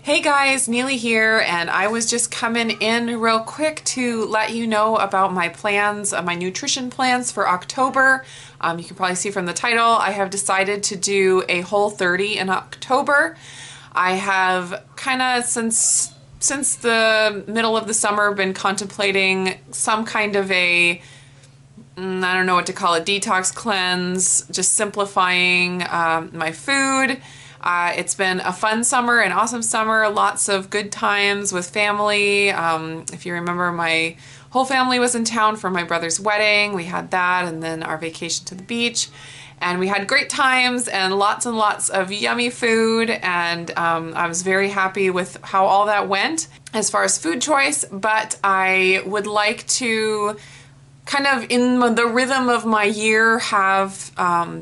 Hey guys, Neely here, and I was just coming in real quick to let you know about my plans, my nutrition plans for October. You can probably see from the title, I have decided to do a Whole30 in October. I have kind of since the middle of the summer been contemplating some kind of a I don't know what to call it, detox cleanse, just simplifying my food. It's been a fun summer, an awesome summer, lots of good times with family. If you remember, my whole family was in town for my brother's wedding. We had that, and then our vacation to the beach. And we had great times and lots of yummy food, and I was very happy with how all that went as far as food choice, but I would like to kind of in the rhythm of my year have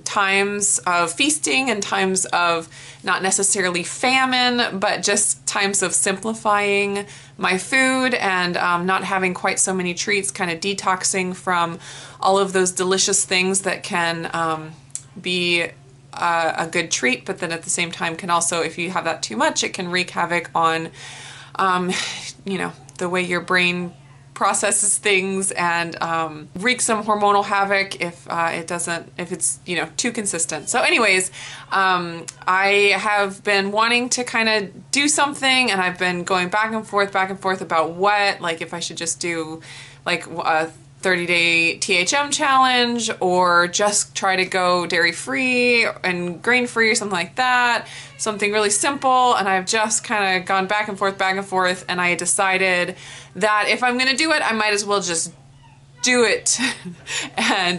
times of feasting and times of not necessarily famine, but just times of simplifying my food and not having quite so many treats, kind of detoxing from all of those delicious things that can be a good treat, but then at the same time can also, if you have that too much, it can wreak havoc on, the way your brain processes things and wreak some hormonal havoc if it's too consistent. So anyways, I have been wanting to kind of do something, and I've been going back and forth about what, like if I should just do like a 30-day THM challenge or just try to go dairy-free and grain-free or something like that. Something really simple, and I've just kind of gone back and forth, and I decided that if I'm going to do it, I might as well just do it and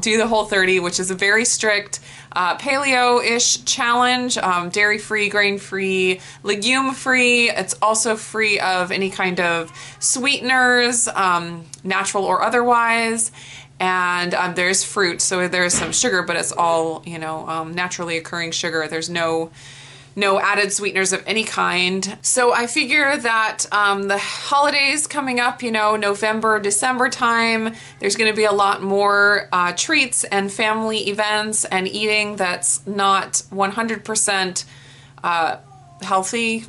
do the Whole30, which is a very strict paleo-ish challenge, dairy-free, grain-free, legume-free. It's also free of any kind of sweeteners, natural or otherwise. And there's fruit, so there's some sugar, but it's all, naturally occurring sugar. There's no added sweeteners of any kind. So I figure that the holidays coming up, November, December time, there's going to be a lot more treats and family events and eating that's not 100% healthy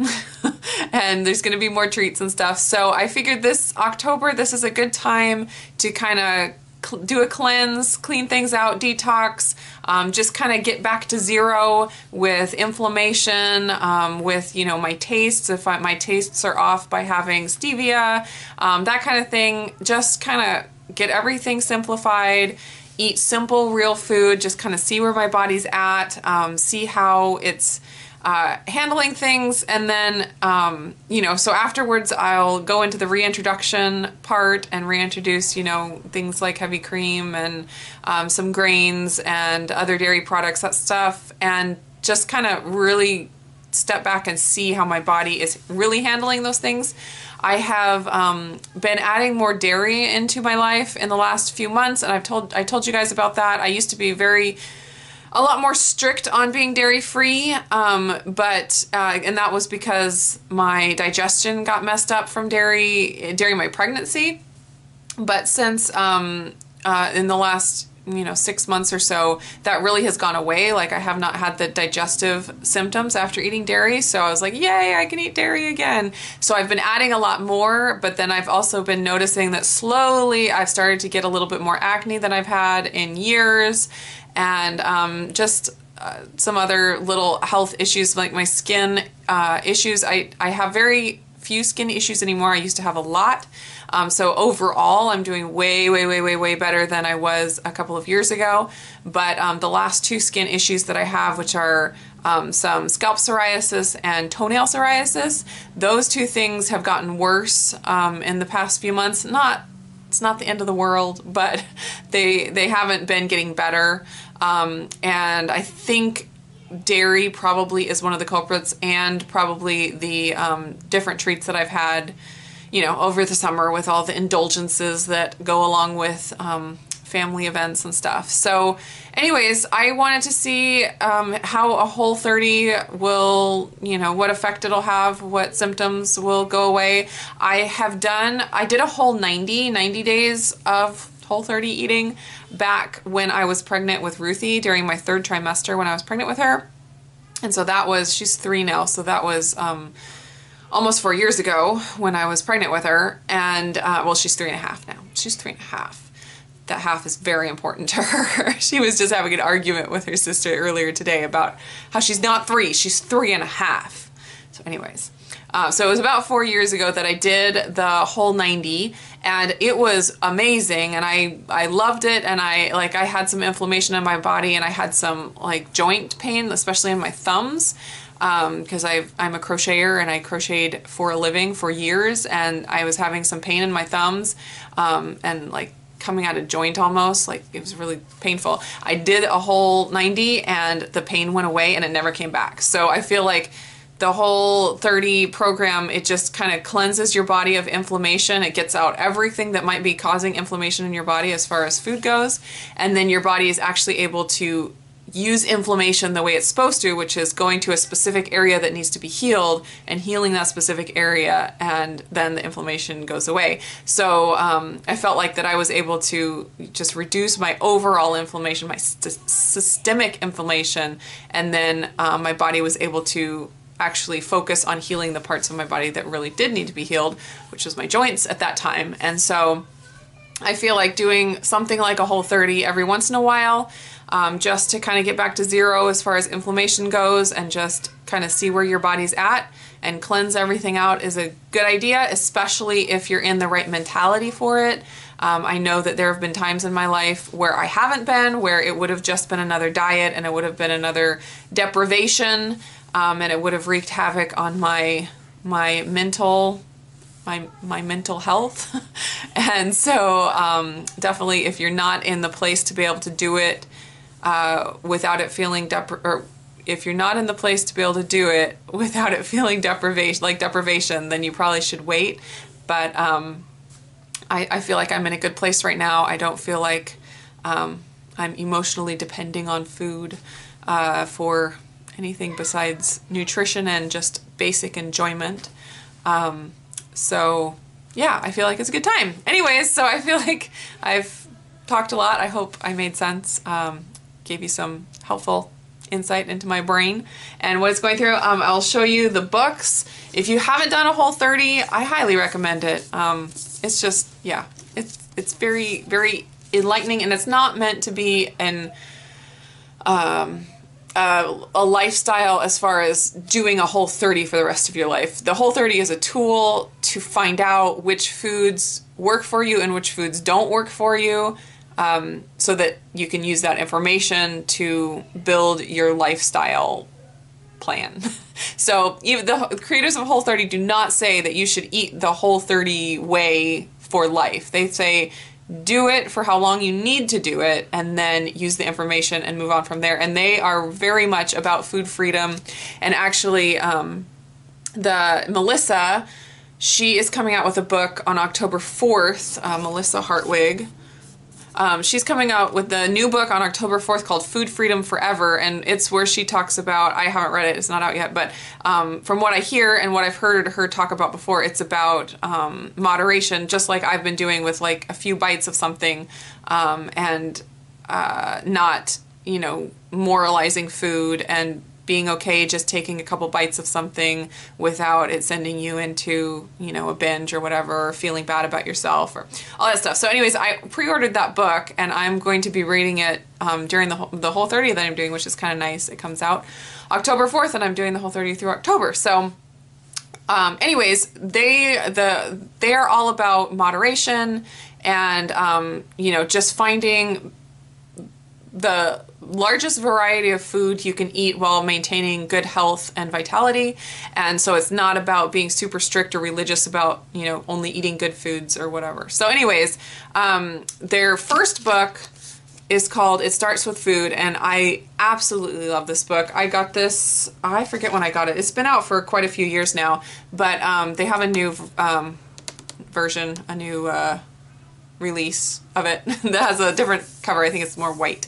and there's going to be more treats and stuff. So I figured this October, this is a good time to kind of do a cleanse, clean things out, detox, just kind of get back to zero with inflammation, with, my tastes, if my tastes are off by having stevia, that kind of thing. Just kind of get everything simplified, eat simple, real food, just kind of see where my body's at, see how it's handling things, and then, so afterwards I'll go into the reintroduction part and reintroduce, things like heavy cream and some grains and other dairy products, that stuff, and just kind of really step back and see how my body is really handling those things. I have been adding more dairy into my life in the last few months, and I told you guys about that. I used to be a lot more strict on being dairy-free, but and that was because my digestion got messed up from dairy during my pregnancy. But since in the last 6 months or so, that really has gone away. Like, I have not had the digestive symptoms after eating dairy, so I was like, yay, I can eat dairy again. So I've been adding a lot more, but then I've also been noticing that slowly I've started to get a little bit more acne than I've had in years, and just some other little health issues like my skin issues. I have very few skin issues anymore. I used to have a lot. So overall, I'm doing way better than I was a couple of years ago. But the last two skin issues that I have, which are some scalp psoriasis and toenail psoriasis, those two things have gotten worse in the past few months. It's not the end of the world, but they haven't been getting better. And I think dairy probably is one of the culprits, and probably the different treats that I've had, over the summer with all the indulgences that go along with family events and stuff. So anyways, I wanted to see how a Whole30 will, what effect it'll have, what symptoms will go away. I did a whole 90 days of Whole30 eating back when I was pregnant with Ruthie during my 3rd trimester when I was pregnant with her. And so that was, she's 3 now, so that was almost 4 years ago when I was pregnant with her. And well, she's 3.5 now. She's 3.5. That half is very important to her. She was just having an argument with her sister earlier today about how she's not 3, she's 3.5. So anyways, so it was about 4 years ago that I did the Whole30, and it was amazing, and I loved it, and I had some inflammation in my body, and I had some like joint pain, especially in my thumbs, because I'm a crocheter and I crocheted for a living for years, and I was having some pain in my thumbs, and like coming out of joint almost, like it was really painful. I did a Whole30 and the pain went away and it never came back. So I feel like the Whole30 program, it just kind of cleanses your body of inflammation. It gets out everything that might be causing inflammation in your body as far as food goes. And then your body is actually able to use inflammation the way it's supposed to, which is going to a specific area that needs to be healed and healing that specific area, and then the inflammation goes away. So I felt like that I was able to just reduce my overall inflammation, my systemic inflammation, and then my body was able to actually focus on healing the parts of my body that really did need to be healed, which was my joints at that time. And so I feel like doing something like a Whole30 every once in a while, just to kind of get back to zero as far as inflammation goes, and just kind of see where your body's at and cleanse everything out, is a good idea, especially if you're in the right mentality for it. I know that there have been times in my life where I haven't been, where it would have just been another diet and it would have been another deprivation, and it would have wreaked havoc on my mental health. And so definitely, if you're not in the place to be able to do it without it feeling if you're not in the place to be able to do it without it feeling deprivation, then you probably should wait. But I feel like I'm in a good place right now. I don't feel like I'm emotionally depending on food for anything besides nutrition and just basic enjoyment. So yeah, I feel like it's a good time. Anyways, so I feel like I've talked a lot. I hope I made sense, gave you some helpful insight into my brain and what it's going through. I'll show you the books. If you haven't done a Whole30, I highly recommend it. It's just, yeah, it's very, very enlightening, and it's not meant to be a lifestyle as far as doing a Whole30 for the rest of your life. The Whole30 is a tool to find out which foods work for you and which foods don't work for you, so that you can use that information to build your lifestyle plan. So even the creators of Whole30 do not say that you should eat the Whole30 way for life. They say do it for how long you need to do it, and then use the information and move on from there. And they are very much about food freedom. And actually, the Melissa, she is coming out with a book on October 4th, Melissa Hartwig. She's coming out with the new book on October 4th called Food Freedom Forever, and it's where she talks about, I haven't read it, it's not out yet, but from what I hear and what I've heard her talk about before, it's about moderation, just like I've been doing with like a few bites of something, and not, you know, moralizing food and being okay just taking a couple bites of something without it sending you into, you know, a binge or whatever, or feeling bad about yourself or all that stuff. So anyways, I pre-ordered that book, and I'm going to be reading it during the Whole30 that I'm doing, which is kind of nice. It comes out October 4th, and I'm doing the Whole30 through October. So anyways, they are all about moderation and, you know, just finding the largest variety of food you can eat while maintaining good health and vitality. And so it's not about being super strict or religious about, you know, only eating good foods or whatever. So anyways, their first book is called It Starts With Food, and I absolutely love this book. I got this, I forget when I got it. It's been out for quite a few years now, but they have a new version, a new release of it that has a different cover. I think it's more white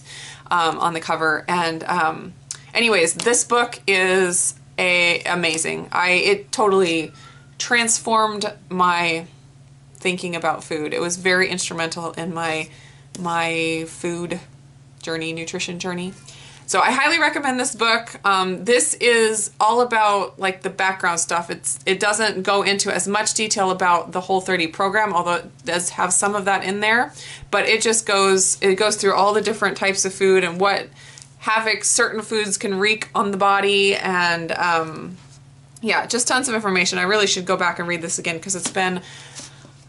on the cover. And anyways, this book is amazing. It totally transformed my thinking about food. It was very instrumental in my food journey, nutrition journey. So I highly recommend this book. This is all about like the background stuff. It doesn't go into as much detail about the Whole30 program, although it does have some of that in there. But it just goes through all the different types of food and what havoc certain foods can wreak on the body, and yeah, just tons of information. I really should go back and read this again because it's been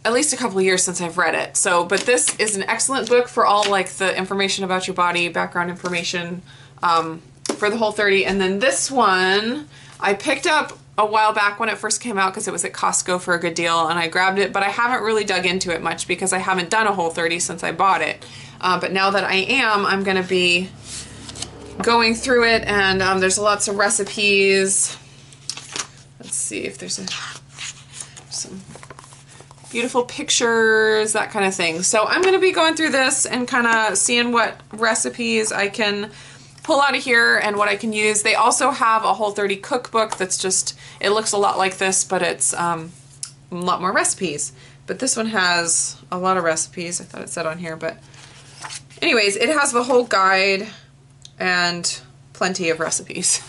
at least a couple of years since I've read it. So, but this is an excellent book for all like the information about your body, background information for the Whole30. And then this one I picked up a while back when it first came out because it was at Costco for a good deal, and I grabbed it, but I haven't really dug into it much because I haven't done a Whole30 since I bought it. But now that I am, I'm going to be going through it, and there's lots of recipes. Let's see if there's some beautiful pictures, that kind of thing. So I'm going to be going through this and kind of seeing what recipes I can pull out of here and what I can use. They also have a Whole30 cookbook that's just, it looks a lot like this, but it's a lot more recipes. But this one has a lot of recipes. I thought it said on here, but anyways, it has the whole guide and plenty of recipes.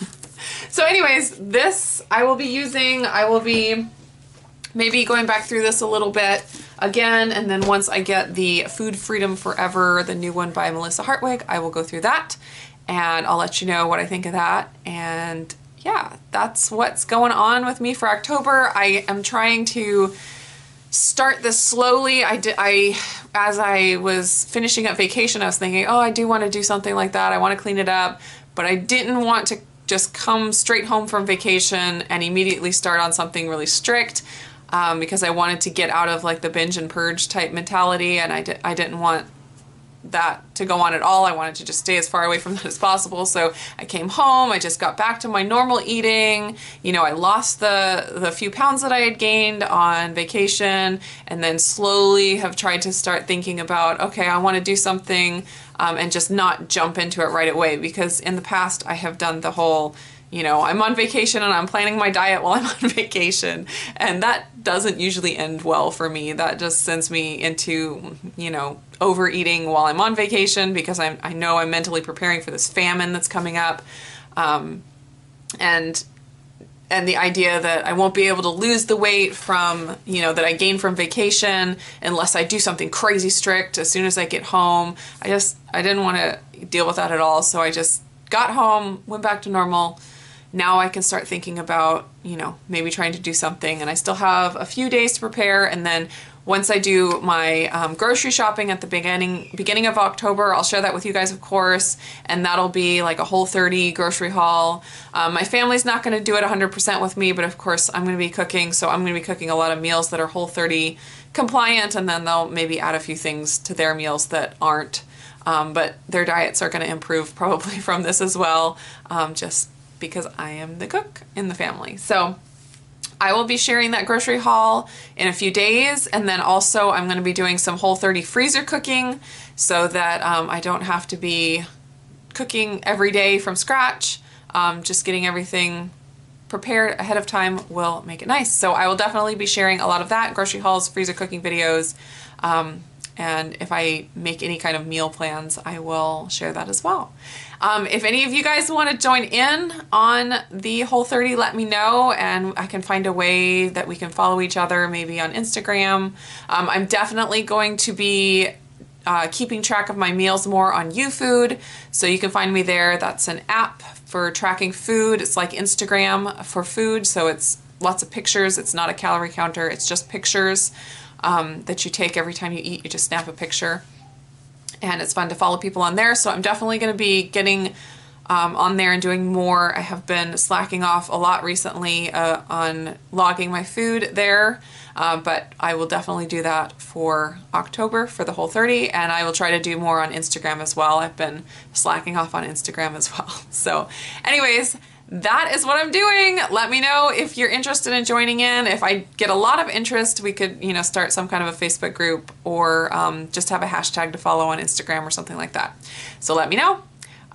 So anyways, this I will be using. I will be maybe going back through this a little bit again, and then once I get the Food Freedom Forever, the new one by Melissa Hartwig, I will go through that, and I'll let you know what I think of that. And yeah, that's what's going on with me for October. I am trying to start this slowly. As I was finishing up vacation, I was thinking, oh, I do want to do something like that. I want to clean it up, but I didn't want to just come straight home from vacation and immediately start on something really strict. Because I wanted to get out of like the binge and purge type mentality, and I didn't want that to go on at all. I wanted to just stay as far away from that as possible. So I came home, I just got back to my normal eating. You know, I lost the few pounds that I had gained on vacation, and then slowly have tried to start thinking about, okay, I want to do something, and just not jump into it right away, because in the past I have done the whole, you know, I'm on vacation and I'm planning my diet while I'm on vacation, and that doesn't usually end well for me. That just sends me into, you know, overeating while I'm on vacation, because I know I'm mentally preparing for this famine that's coming up, and the idea that I won't be able to lose the weight from, you know, that I gained from vacation unless I do something crazy strict as soon as I get home. I didn't want to deal with that at all, so I just got home, went back to normal. Now I can start thinking about, you know, maybe trying to do something, and I still have a few days to prepare, and then once I do my grocery shopping at the beginning of October, I'll share that with you guys, of course, and that'll be like a Whole30 grocery haul. My family's not going to do it 100% with me, but of course I'm going to be cooking, so I'm going to be cooking a lot of meals that are Whole30 compliant, and then they'll maybe add a few things to their meals that aren't, but their diets are going to improve probably from this as well, just because I am the cook in the family. So I will be sharing that grocery haul in a few days, and then also I'm going to be doing some Whole30 freezer cooking so that I don't have to be cooking every day from scratch. Just getting everything prepared ahead of time will make it nice. So I will definitely be sharing a lot of that, grocery hauls, freezer cooking videos, and if I make any kind of meal plans, I will share that as well. If any of you guys want to join in on the Whole30, let me know, and I can find a way that we can follow each other, maybe on Instagram. I'm definitely going to be keeping track of my meals more on YouFood, so you can find me there. That's an app for tracking food. It's like Instagram for food, so it's lots of pictures. It's not a calorie counter, it's just pictures that you take every time you eat. You just snap a picture, and it's fun to follow people on there. So I'm definitely going to be getting on there and doing more. I have been slacking off a lot recently on logging my food there, but I will definitely do that for October for the Whole30, and I will try to do more on Instagram as well. I've been slacking off on Instagram as well. So anyways, that is what I'm doing. Let me know if you're interested in joining in. If I get a lot of interest, we could, you know, start some kind of a Facebook group, or just have a hashtag to follow on Instagram or something like that. So let me know.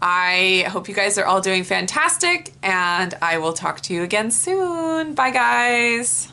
I hope you guys are all doing fantastic, and I will talk to you again soon. Bye, guys.